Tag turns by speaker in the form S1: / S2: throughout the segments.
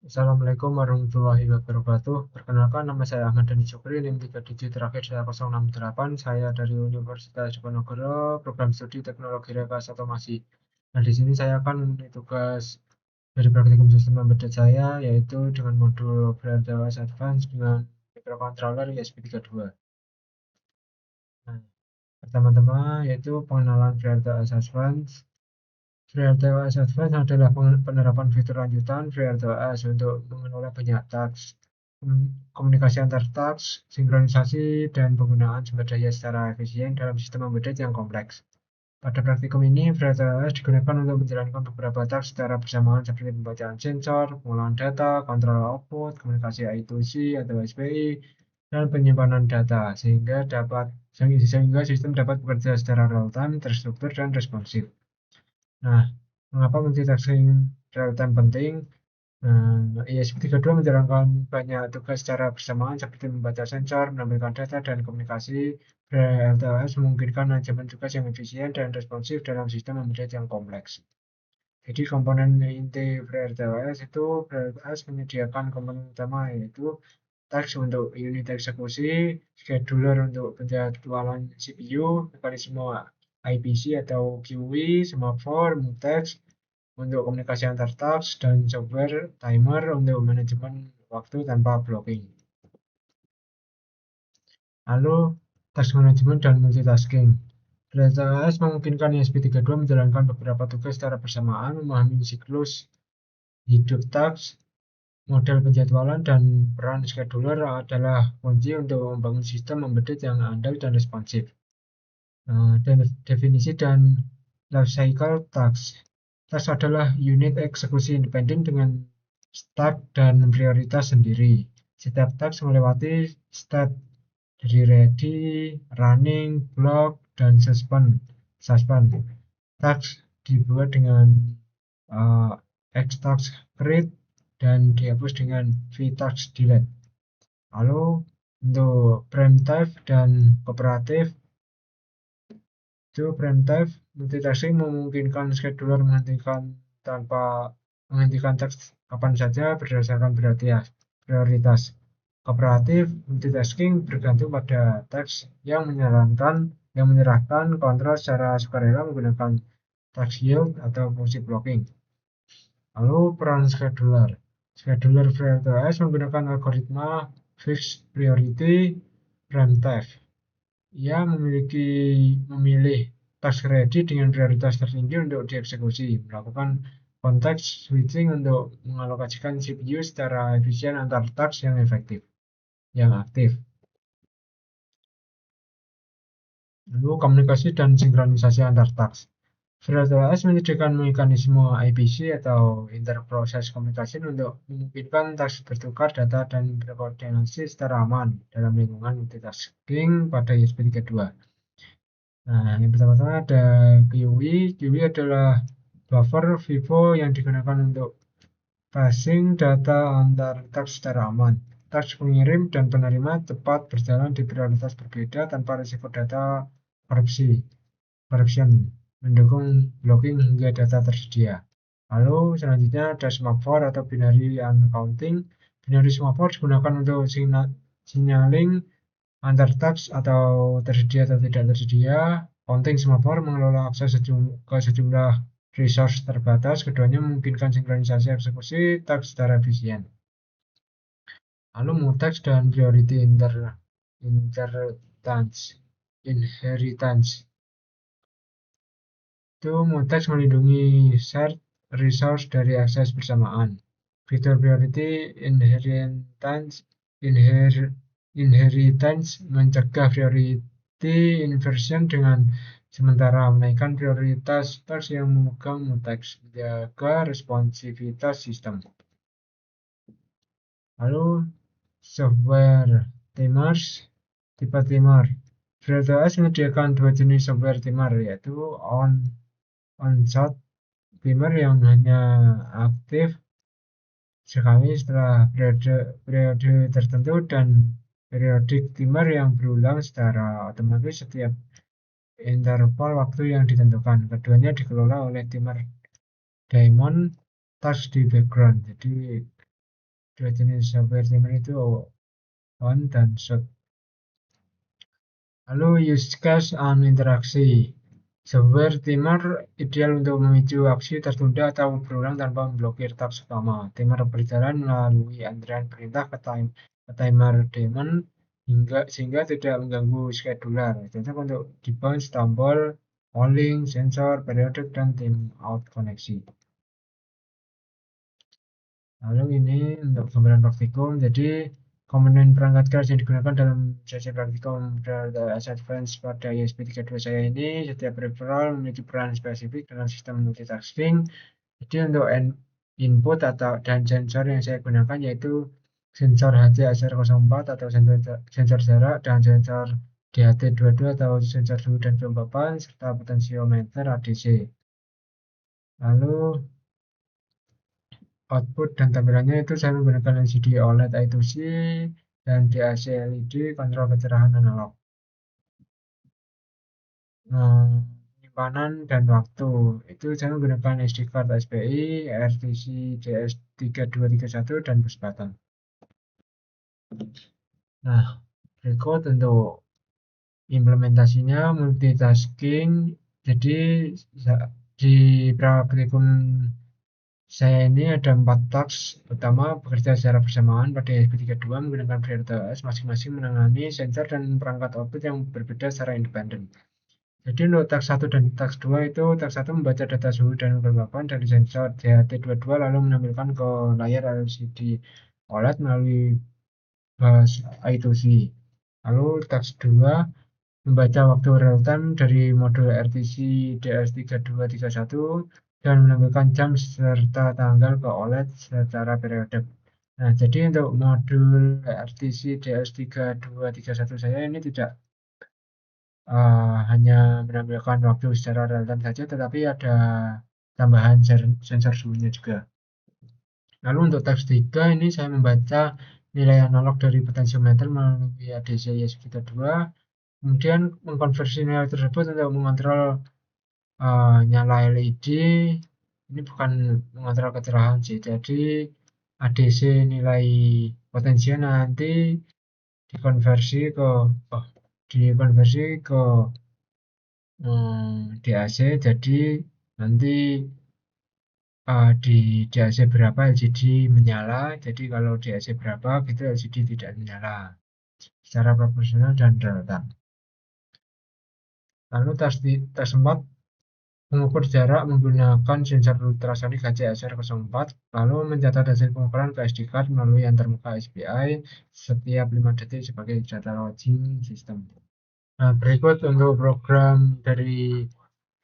S1: Assalamualaikum warahmatullahi wabarakatuh. Perkenalkan, nama saya Ahmad Dhani Syukri, NIM 3 digit terakhir saya 068. Saya dari Universitas Diponegoro, program studi teknologi rekayasa otomasi. Nah, di sini saya akan memenuhi tugas dari praktikum sistem embedded saya, yaitu dengan modul FreeRTOS Advanced dengan microcontroller ESP32. Nah, pertama-tama yaitu pengenalan FreeRTOS Advanced. FreeRTOS Advanced adalah penerapan fitur lanjutan FreeRTOS untuk mengelola banyak task, komunikasi antar task, sinkronisasi, dan penggunaan sumber daya secara efisien dalam sistem embedded yang kompleks. Pada praktikum ini, FreeRTOS digunakan untuk menjalankan beberapa task secara bersamaan seperti pembacaan sensor, pengolahan data, kontrol output, komunikasi I2C atau SPI, dan penyimpanan data sehingga sistem dapat bekerja secara real-time, terstruktur, dan responsif. Nah, mengapa multitasking real-time penting? ESP32 menjalankan banyak tugas secara bersamaan seperti membaca sensor, menampilkan data, dan komunikasi. FreeRTOS memungkinkan manajemen tugas yang efisien dan responsif dalam sistem embedded yang kompleks. Jadi komponen inti FreeRTOS itu FreeRTOS menyediakan komponen utama yaitu task untuk unit eksekusi, scheduler untuk penjadwalan CPU, mekanisme IPC atau QE, semafor, mutex untuk komunikasi antar task, dan software timer untuk manajemen waktu tanpa blocking. Lalu, task management dan multitasking. FreeRTOS memungkinkan ESP32 menjalankan beberapa tugas secara bersamaan, memahami siklus hidup task, model penjadwalan, dan peran scheduler adalah kunci untuk membangun sistem embedded yang andal dan responsif. Definisi dan lifecycle task. Task adalah unit eksekusi independen dengan start dan prioritas sendiri. Setiap task melewati step dari ready, running, block, dan suspend. Task dibuat dengan X-task create dan dihapus dengan V-task delete. Lalu untuk preemptive dan kooperatif, itu preemptive multitasking memungkinkan scheduler menghentikan task kapan saja berdasarkan prioritas. Kooperatif multitasking bergantung pada task yang menyerahkan kontrol secara sukarela menggunakan task yield atau fungsi blocking. Lalu peran scheduler. Scheduler FreeRTOS menggunakan algoritma fixed priority preemptive. Ia memilih task ready dengan prioritas tertinggi untuk dieksekusi, melakukan context switching untuk mengalokasikan CPU secara efisien antar task yang aktif. Lalu komunikasi dan sinkronisasi antar task. FreeRTOS menyediakan mekanisme IPC atau interproses communication untuk memungkinkan task bertukar data dan berkoordinasi secara aman dalam lingkungan multitasking pada ESP32. Nah, yang pertama-tama ada QE. QE adalah buffer FIFO yang digunakan untuk passing data antar task secara aman. Task pengirim dan penerima tepat berjalan di prioritas berbeda tanpa risiko data corruption, mendukung blocking hingga data tersedia. Lalu selanjutnya ada semaphore atau binary uncounting. Binary semaphore digunakan untuk signaling antar task atau tersedia atau tidak tersedia. Counting semaphore mengelola akses ke sejumlah resource terbatas. Keduanya memungkinkan sinkronisasi eksekusi task secara efisien. Lalu mutex dan priority inheritance. Itu mutex melindungi shared resource dari akses bersamaan. Fitur priority inheritance mencegah priority inversion dengan sementara menaikkan prioritas task yang memegang mutex, menjaga responsivitas sistem. Lalu software timers, tipe timer. FreeRTOS menyediakan dua jenis software timer, yaitu on-shot timer yang hanya aktif sekali setelah periode tertentu dan periodic timer yang berulang secara otomatis setiap interval waktu yang ditentukan. Keduanya dikelola oleh timer daemon task di background. Jadi Dua jenis software timer itu on dan shut. Lalu use case and interaksi. Software timer ideal untuk memicu aksi tertunda atau berulang tanpa memblokir task utama. Timer berjalan melalui antrian perintah ke timer daemon sehingga tidak mengganggu scheduler. Contoh untuk debounce, tombol, polling, sensor, periodik, dan timeout koneksi. Lalu ini untuk gambaran praktikum. Jadi komponen perangkat keras yang digunakan dalam sesi praktikum advance pada ESP32 saya ini, setiap peripheral memiliki peran spesifik dalam sistem multitasking. Jadi untuk input dan sensor yang saya gunakan yaitu sensor HC-ASR04 atau sensor jarak dan sensor DHT22 atau sensor suhu dan kelembapan serta potensiometer ADC. Lalu output dan tampilannya itu saya menggunakan LCD OLED I2C dan DAC LED kontrol kecerahan analog. Penyimpanan dan waktu itu saya menggunakan SD card SPI, RTC DS3231 dan bus button. Nah, berikut untuk implementasinya multitasking. Jadi di praktikum saya ini ada 4 task utama bekerja secara bersamaan pada ESP32 menggunakan prioritas masing-masing menangani sensor dan perangkat output yang berbeda secara independen. Jadi untuk task 1 dan task 2 itu task 1 membaca data suhu dan kelembapan dari sensor DHT22 lalu menampilkan ke layar LCD OLED melalui bus I2C. Lalu task 2 membaca waktu real time dari modul RTC DS3231 dan menampilkan jam serta tanggal ke OLED secara periodik. Nah, jadi untuk modul RTC DS3231 saya ini tidak hanya menampilkan waktu secara real time saja, tetapi ada tambahan sensor suhunya juga. Lalu untuk task 3 ini saya membaca nilai analog dari potensiometer melalui ADC ESP32, kemudian mengkonversi nilai tersebut untuk mengontrol nyala LED. Ini bukan mengontrol kecerahan sih, jadi ADC nilai potensial nanti dikonversi ke DAC, jadi nanti di DAC berapa LCD menyala, jadi kalau DAC berapa gitu LCD tidak menyala secara proporsional dan delta. Lalu task 4 mengukur jarak menggunakan sensor ultrasonik HC-ASR04, lalu mencatat hasil pengukuran ke SD card melalui antarmuka SPI setiap 5 detik sebagai data logging system. Nah, berikut untuk program dari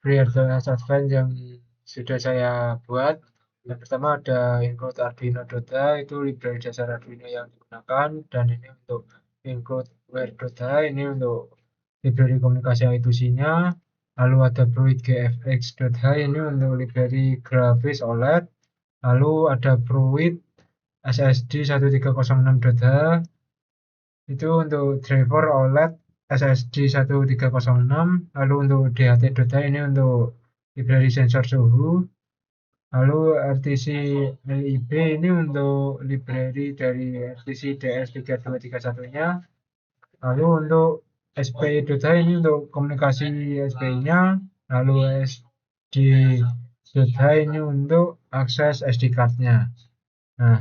S1: FreeRTOS Advanced yang sudah saya buat. Yang pertama ada include Arduino.h, itu library dasar Arduino yang digunakan, dan ini untuk include Wear.h, ini untuk library komunikasi I2C-nya. Lalu ada PruittGFX.h, ini untuk library grafis OLED. Lalu ada Pruitt SSD1306.h, itu untuk driver OLED SSD 1306. Lalu untuk DHT.h ini untuk library sensor suhu. Lalu RTC LIB ini untuk library dari RTC DS3231-nya. Lalu untuk SPI.h ini untuk komunikasi SPI-nya. Lalu SD.h ini untuk akses SD card-nya. Nah,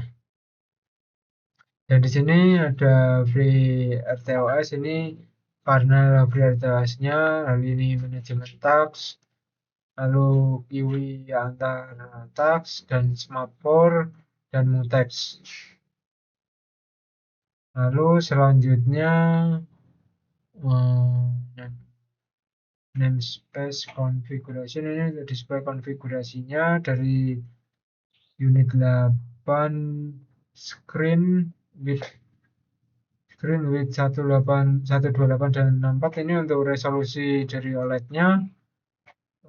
S1: dan di sini ada FreeRTOS ini karena FreeRTOS-nya, lalu ini manajemen task, lalu kiwi antar task, dan SMAP4 dan mutex. Lalu selanjutnya namespace configuration, ini untuk display konfigurasinya dari unit 8 screen with 128 dan 64, ini untuk resolusi dari OLED-nya.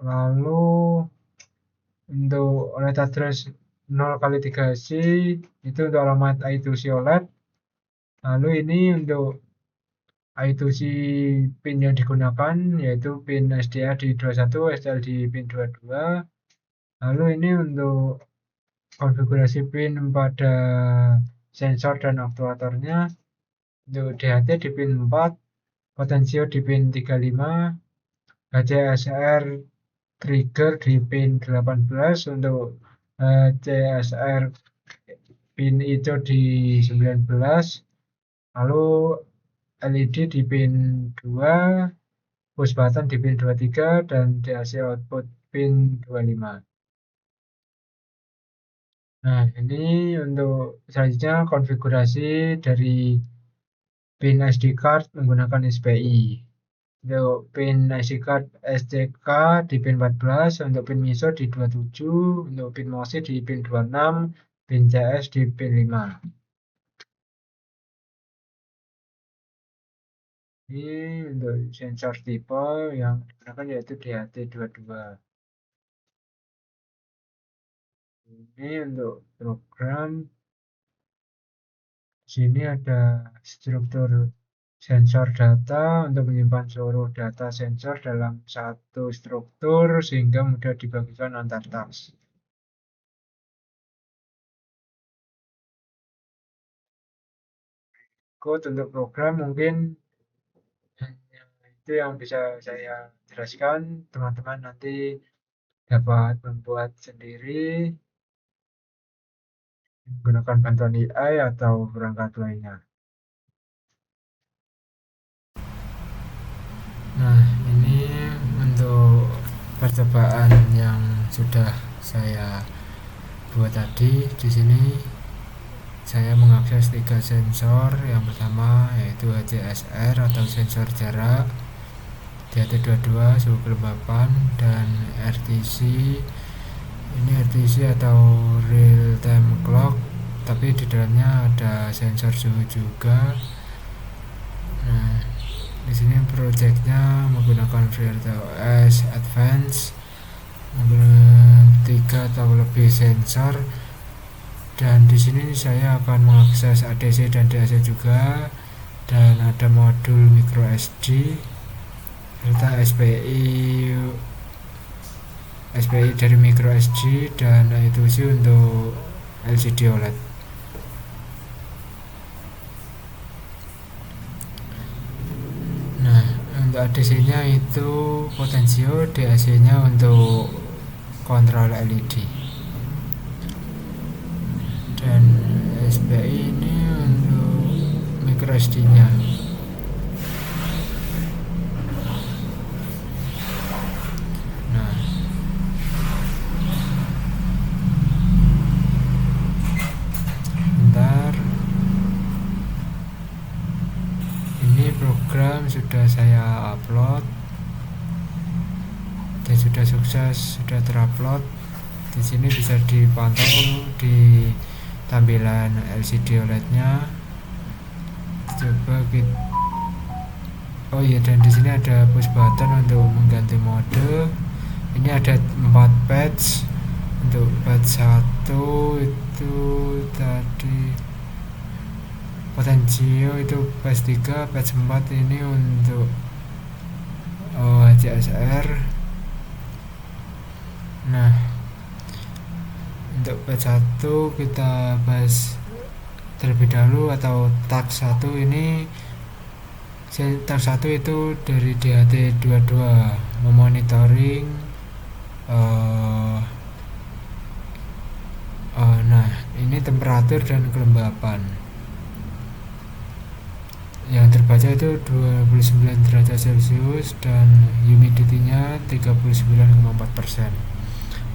S1: Lalu untuk OLED address 0x3C itu untuk alamat I2C OLED. Lalu ini untuk I2C pin yang digunakan yaitu pin SDA di 21, STL di pin 22. Lalu ini untuk konfigurasi pin pada sensor dan aktuatornya. Untuk DHT di pin 4, potensio di pin 35, HCSR trigger di pin 18, untuk CSR pin hijau di 19, lalu LED di pin 2, push button di pin 23, dan DAC output pin 25. Nah, ini untuk selanjutnya konfigurasi dari pin SD card menggunakan SPI. Untuk pin SD card SCK di pin 14, untuk pin MISO di 27, untuk pin MOSI di pin 26, pin CS di pin 5. Ini untuk sensor tipe yang digunakan yaitu DHT22. Ini untuk program. Sini ada struktur sensor data untuk menyimpan seluruh data sensor dalam satu struktur sehingga mudah dibagikan antar task. Code untuk program mungkin hanya itu yang bisa saya jelaskan. Teman-teman nanti dapat membuat sendiri menggunakan bantuan AI atau perangkat lainnya. Nah, ini untuk percobaan yang sudah saya buat tadi. Di sini saya mengakses 3 sensor. Yang pertama yaitu HCSR atau sensor jarak, DHT22 suhu kelembapan, dan RTC. Ini RTC atau real time clock, tapi di dalamnya ada sensor suhu juga. Nah, di sini projectnya menggunakan FreeRTOS Advanced, menggunakan 3 atau lebih sensor, dan di sini saya akan mengakses ADC dan DAC juga, dan ada modul micro SD serta SPI dari micro SD, dan I2C untuk LCD OLED. Nah, untuk ADC-nya itu potensio, DAC-nya untuk kontrol LED, dan SPI ini untuk micro SD-nya. Nah, bentar, ini program sudah saya upload dan sudah sukses, sudah terupload. Di sini bisa dipantau di tampilan LCD OLED-nya. Coba kita, oh iya, dan di sini ada push button untuk mengganti mode. Ini ada 4 patch. Untuk patch 1 itu tadi potensio, itu patch 3, patch 4 ini untuk HCSR. Nah, untuk patch 1 kita bahas terlebih dahulu, atau task 1 ini. Task 1 itu dari DHT22 memonitoring nah, ini temperatur dan kelembapan. Yang terbaca itu 29 derajat Celcius dan humidity-nya 39,4%.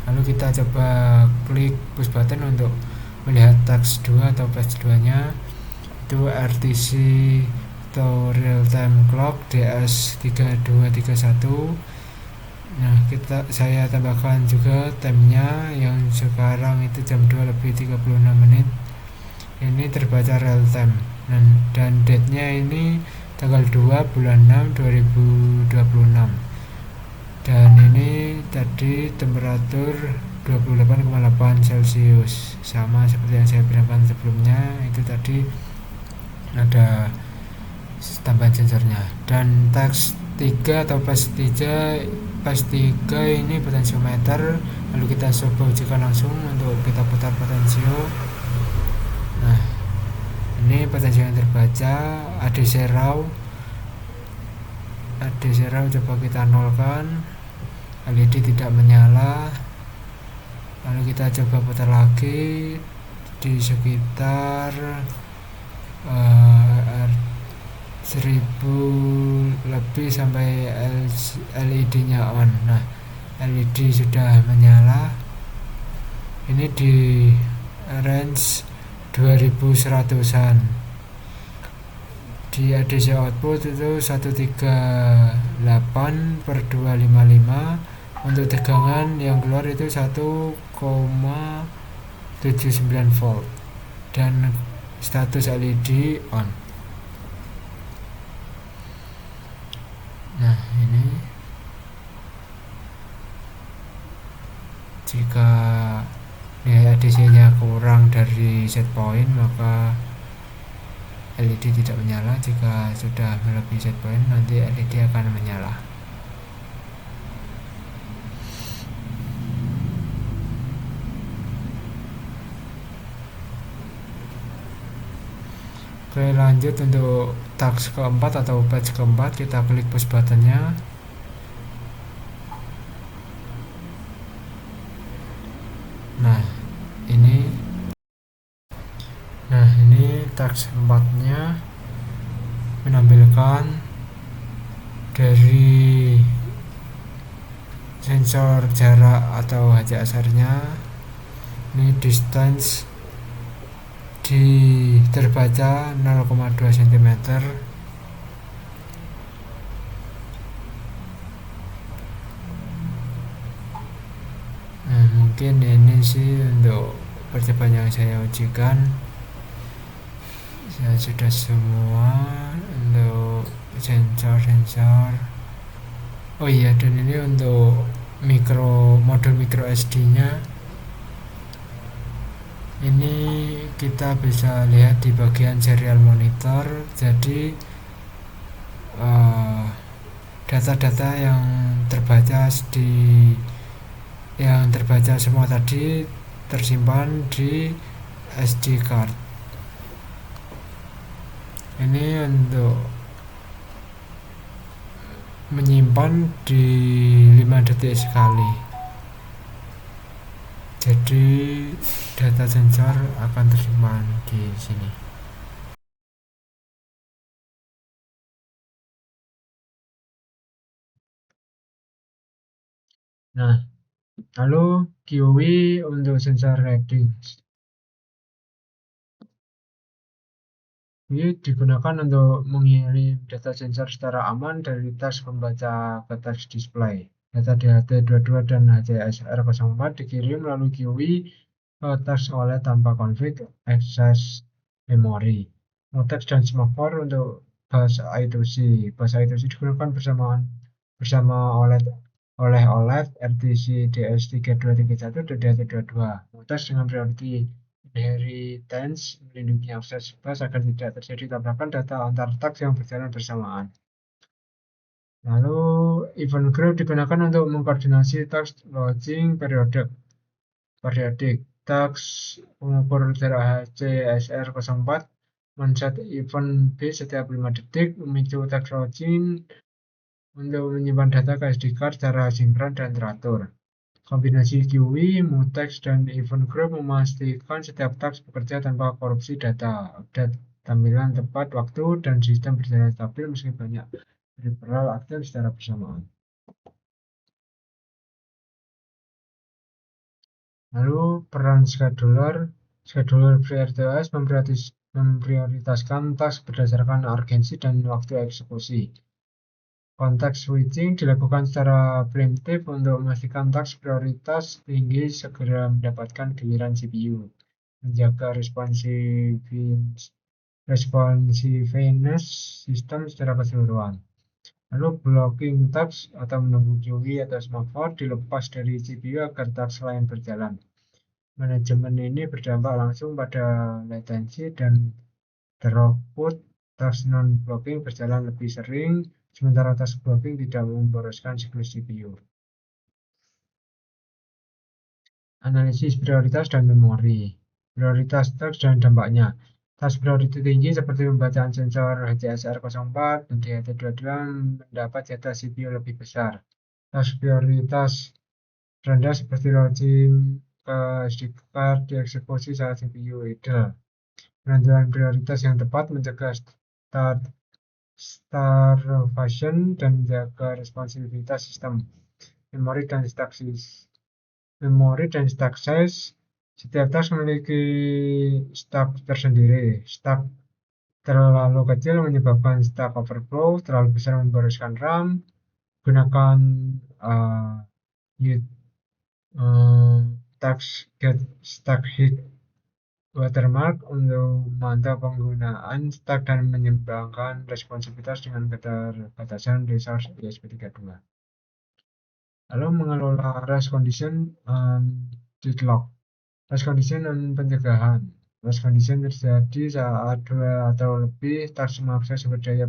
S1: Lalu kita coba klik push button untuk melihat task 2 atau patch 2-nya. Itu RTC atau real time clock DS3231. Nah, saya tambahkan juga time-nya yang sekarang itu jam 2:36. Ini terbaca real time. Dan date-nya ini tanggal 2 bulan 6 2026. Dan ini tadi temperatur 28,8 Celcius, sama seperti yang saya bilangkan sebelumnya. Itu tadi ada tambahan sensornya. Dan task 3 atau patch 3 ini potensiometer. Lalu kita coba ujikan langsung untuk kita putar potensio. Nah, potensi yang terbaca. ADC raw coba kita nolkan. LED tidak menyala. Lalu kita coba putar lagi di sekitar 1000 lebih sampai LED nya on. Nah, LED sudah menyala. Ini di range 2100an. Di ADC output itu 138/255. Untuk tegangan yang keluar itu 1,79 volt dan status LED on. Nah, ini jika nilai ADC-nya kurang dari set point maka LED tidak menyala. Jika sudah melebihi set point nanti LED akan menyala. Oke, lanjut untuk task keempat atau batch keempat, kita klik push buttonnya. Nah, ini task keempatnya menampilkan dari sensor jarak atau HCSR-nya. Ini distance terbaca 0,2 cm. Nah, mungkin ini sih untuk percobaan yang saya ujikan. Saya sudah semua untuk sensor. Oh iya, dan ini untuk modul micro SD-nya. Ini kita bisa lihat di bagian serial monitor. Jadi data-data yang terbaca semua tadi tersimpan di SD card. Ini untuk menyimpan di 5 detik sekali. Jadi data sensor akan tersimpan di sini. Nah, lalu QE untuk sensor readings. Ini digunakan untuk mengirim data sensor secara aman dari task pembaca ke task display. Data DHT22 dan HCSR04 dikirim melalui QE ke task OLED tanpa konflik akses memori. Mutex dan Semaphore untuk bus I2C. Bus I2C digunakan bersama oleh OLED RTC DS3231 dan DHT22. Mutex dengan priority inheritance melindungi akses bus agar tidak terjadi tabrakan data antar task yang berjalan bersamaan. Lalu event group digunakan untuk mengkoordinasi task launching periodik. Task pengukur jarak HCSR04 men-set event B setiap 5 detik, memicu task launching untuk menyimpan data ke SD card secara sinkron dan teratur. Kombinasi QE, Mutex, dan event group memastikan setiap task bekerja tanpa korupsi data, update tampilan tepat waktu, dan sistem berjalan stabil meski banyak peripheral aktif secara bersamaan. Lalu peran scheduler FreeRTOS memprioritaskan task berdasarkan urgensi dan waktu eksekusi. Context switching dilakukan secara preemptif untuk memastikan task prioritas tinggi segera mendapatkan giliran CPU, menjaga responsiveness sistem secara keseluruhan. Lalu blocking task atau menunggu QE atau semaphore dilepas dari CPU agar task lain berjalan. Manajemen ini berdampak langsung pada latensi dan throughput. Task non-blocking berjalan lebih sering, sementara task blocking tidak memboroskan siklus CPU. Analisis prioritas dan memori. Prioritas task dan dampaknya. Task priority tinggi seperti pembacaan sensor HCSR04 dan DHT22 mendapat jatah CPU lebih besar. Task prioritas rendah seperti loading ke SD card dieksekusi saat CPU idle. Penentuan prioritas yang tepat mencegah starvation dan menjaga responsivitas sistem. Memori dan stack size. Setiap task memiliki stack tersendiri. Stack terlalu kecil menyebabkan stack overflow, terlalu besar memboroskan RAM. Gunakan task get stack hit watermark untuk memantau penggunaan stack dan menyeimbangkan responsivitas dengan keterbatasan resource ESP32. Lalu mengelola race condition deadlock. Race condition dan pencegahan. Race condition terjadi saat dua atau lebih task mengakses sumber daya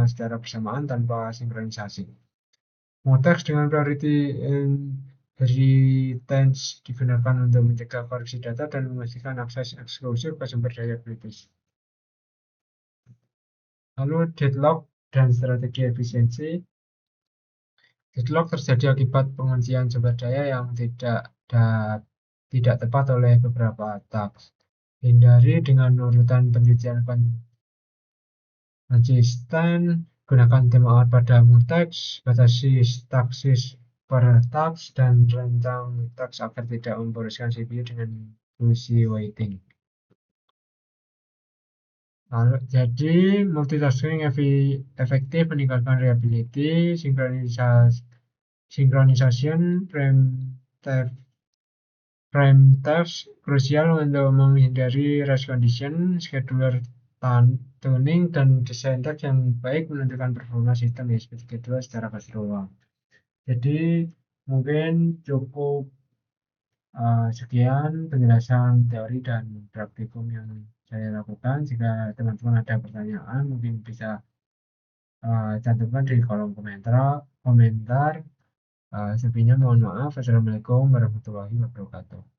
S1: secara bersamaan tanpa sinkronisasi. Muteks dengan priority inheritance digunakan untuk mencegah koreksi data dan memastikan akses eksklusif ke sumber daya kritis. Lalu deadlock dan strategi efisiensi. Deadlock terjadi akibat penguncian sumber daya yang tidak tepat oleh beberapa task. Hindari dengan urutan pencucian konsisten, gunakan timeout pada mutex, batasi stack size per task, dan rencang task agar tidak memboroskan CPU dengan fungsi waiting. Lalu, jadi multitasking efektif meningkatkan reliability, synchronization, frame task krusial untuk menghindari race condition, scheduler tuning, dan desain task yang baik menentukan performa sistem ESP32 secara keseluruhan. Jadi mungkin cukup sekian penjelasan teori dan praktikum yang saya lakukan. Jika teman-teman ada pertanyaan mungkin bisa cantumkan di kolom komentar. Sebelumnya mohon maaf. Assalamualaikum warahmatullahi wabarakatuh.